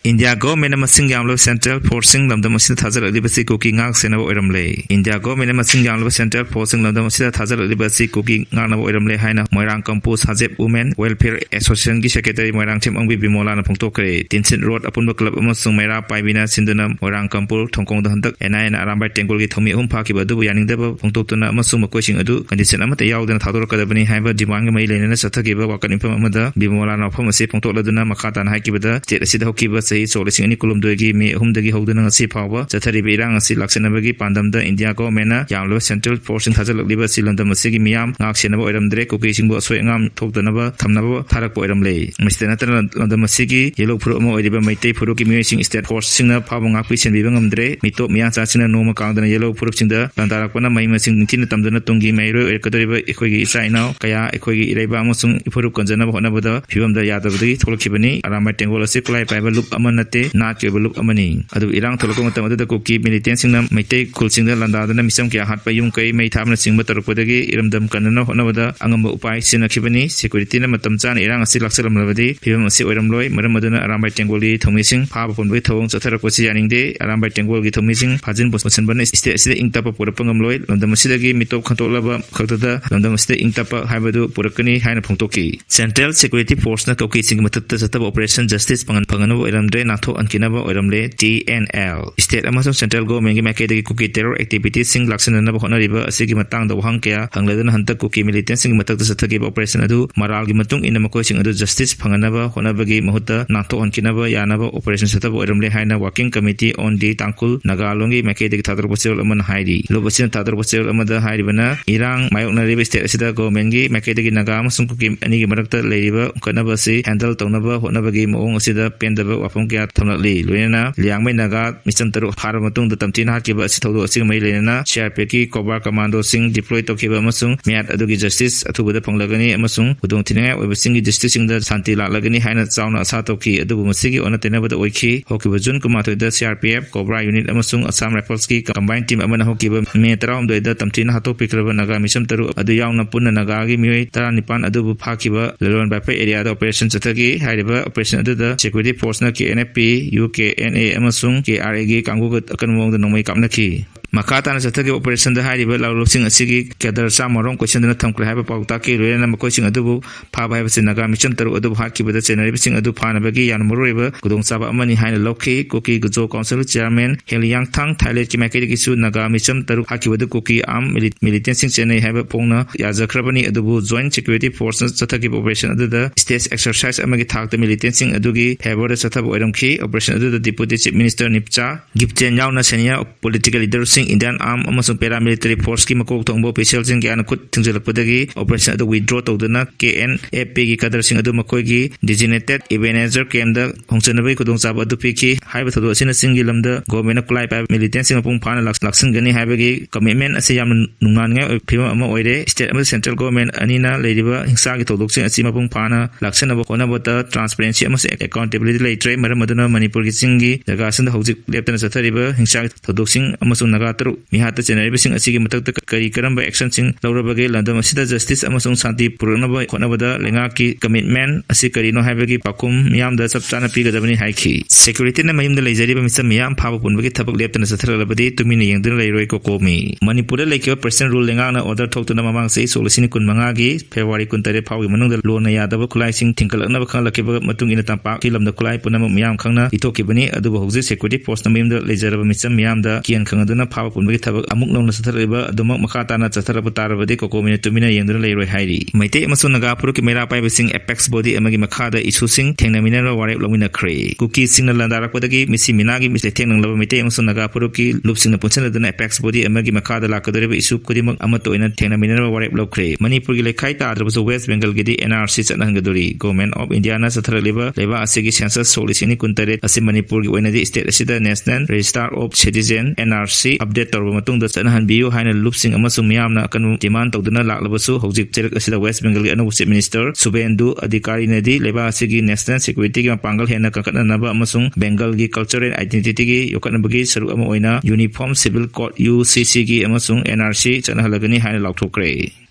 India government amasing yamlo central forcing lamdam asida thazar adibasi cooking ngak senabo oiramle India government amasing yamlo central forcing lamdam asida thazar adibasi cooking ngak nabo oiramle haina Moirang Campus Hazep Women Welfare Association gi secretary Moirang Chim Angbi Bimola na phongtokre Tinsin Road apunba club amasung Maira Paibina Sinduna Moirang Campus Thongkong da handak NI na Arambai Tengol gi thomi hum phaki badu yaning deba phongtoktuna amasung makoising adu condition amata yaudana thador kadabani haiba dimang mai leinana sathagi ba wakan infam amada Bimola na phom ase phongtokladuna makhatan haikibada state asida hokiba sahi solising ani kulumdoigi me humdagi hogdana ngasi phawba chathari beirang asi laksenabagi pandamda India government na yamlo central forcing thazalakliba silandam asigi miyam ngak senaba oiramdre kokisingbo asoi ngam thokdanaba thamnaba tharakpo oiramle mistenatana landam asigi yellow furu mo oiriba maitei furu ki miyasing state forcing na phawba ngak pisen biba ngamdre mito miya chachina noma kangdana yellow furu singda landarakpana mai masing ningtin tamdana tungi mairo ekadoriba ekoigi isainau kaya ekoigi iraiba amasung ifuru kanjanaba honabada phibamda yadabadi tholakibani aramai tengol ase klai paiba loop amanate na chebulup amani adu irang tholako matam adu koki militant singna maitei kulsingda landadana misam kya hatpa yung kai mai thamna singba tarupodagi iramdam kanana honabada angamba upai sinakibani security na matam chan irang asi laksalamlabadi phibam asi oiramloi maramaduna arambai tengoli thomising phaba ponbai thawong chatharakosi yaningde arambai tengolgi thomising phajin bosanban state asida ingtapa purapangamloi landam asidagi mitop khantolaba khaktada landam asida ingtapa haibadu purakani haina phongtoki central security force na koki sing matatta sataba operation justice pangano oiramdre natho ankinaba oiramle TNL state amasung central government gi makedagi kuki terror activities sing laksanana ba honariba asigi matang da wahang kya hangladana hanta kuki militant sing matak sathagi operation adu maral gi matung ina makoi sing adu justice phanganaba honabagi mahutta natho ankinaba yanaba operation sataba oiramle haina working committee on the tangkul nagalongi makedagi thadar bosel aman hairi lobasin thadar bosel amada hairibana irang mayokna riba state asida government gi makedagi naga amasung kuki ani gi marakta leiriba kanaba si handle tawnaba honabagi maong asida pendaba wafam kya thamnali loina liangmai naga misam taru har matung da tamtin hakiba asi thodo asi mai lena CRP ki Cobra commando sing deploy tokiba amasung miat adugi justice athubada phanglagani amasung udong thinai oibasing gi district sing da santi lagani haina chauna asa toki adubu masigi ona tenabada oikhi hokiba jun kumathoi da CRPF Cobra unit amasung Assam Rifles ki combined team amana hokiba me taram doi da tamtin hato pikraba naga misam taru adu yauna punna naga gi mioi 19 adubu phakiba lelon by area da operation chathagi haiba operation adu da security force na KNP UKNA amasung KRA gi kanggu akanmong da nomai kapnaki Makatana chathagi operation da haiba lawlosing asigi kadar samorong question da thamkra haiba pauta ki roena makoising adubu phaba haiba sinaga micham taru adubu hakibada chenari bising adu phana bagi yanmuroriba gudong saba amani haina lokhi koki gujo council chairman Heliang Thang Thailand ki makedi ki su naga micham taru hakibada koki am militant sing chenai haiba pongna yajakrabani adubu joint security forces chathagi operation adu da stage exercise amagi thak da militant sing adugi haiba chathab oiramki operation adu da deputy chief minister Nipcha Gipchen yauna senior political leaders Indian Armed amasung paramilitary force ki makok thongbo official sing ki anakut thingjalakpadagi operation adu withdraw tawduna KNFP gi kadar sing adu makoi gi designated Ebenezer camp da hongchanabai kudong chaba adu piki haiba thodo asina singi lamda government apply pa militant sing apung phana laksan gani haibagi commitment ase yam nungnan ngai phima ama oire state ama central government anina leiriba hingsa gi thodok sing asi mapung phana laksana ba kona bata transparency ama accountability leitre maramaduna Manipur gi singi jaga asin hojik leptana sathariba hingsa gi thodok sing amasung naga taru mihata chenari bising asigi matakta kari karamba action sing laurabage landam asida justice amasung santi purnaba khonabada lenga ki commitment asi kari no haibagi pakum miyam da sabchana pigadabani haiki security na mayum da leijariba misam miyam phaba punbagi thabak leptana satharalabadi tumina yengdina leiroi ko komi Manipur laikiba president rule lenga na order thoktuna mamang sei solisini kunmanga gi February 13 phawgi manungda lona yadaba khulai sing thingkalakna bakhanglakeba matung ina tampa ki lamda khulai punama miyam khangna itokibani aduba hogji security force na mayum da leijaraba misam miyam da kian khangaduna phaba punbagi thabak amuk nongna sathariba adumak makhatana chatharaba tarabadi kokomina tumina yengduna leiroi hairi maitei amasung nagapur ki mera pai bising apex body amagi makhada issue sing thengnamina warep lomina khre kuki singna landarakpadagi misi minagi misi thengnanglaba maitei amasung nagapur ki lupsingna punchana apex body amagi makhada lakadoriba issue kudimak amato ina thengnamina warep lokre Manipur gi lekhai tadrabasu West Bengal gi NRC chanhangadori government of India na sathariba leba asigi census solisini kuntaret asi Manipur gi oinadi state asida national register of citizen NRC update torba matung da chanhan biu haina lupsing amasung miyamna kanu demand tawduna laklabasu hojik cherak asida West Bengal gi anu chief minister Subendu Adhikari nedi leba asigi national security gi pangal hena kakatnaba amasung Bengal gi cultural identity gi yokatnabagi saru ama oina uniform civil code UCC gi amasung NRC chanhalagani haina laukthokre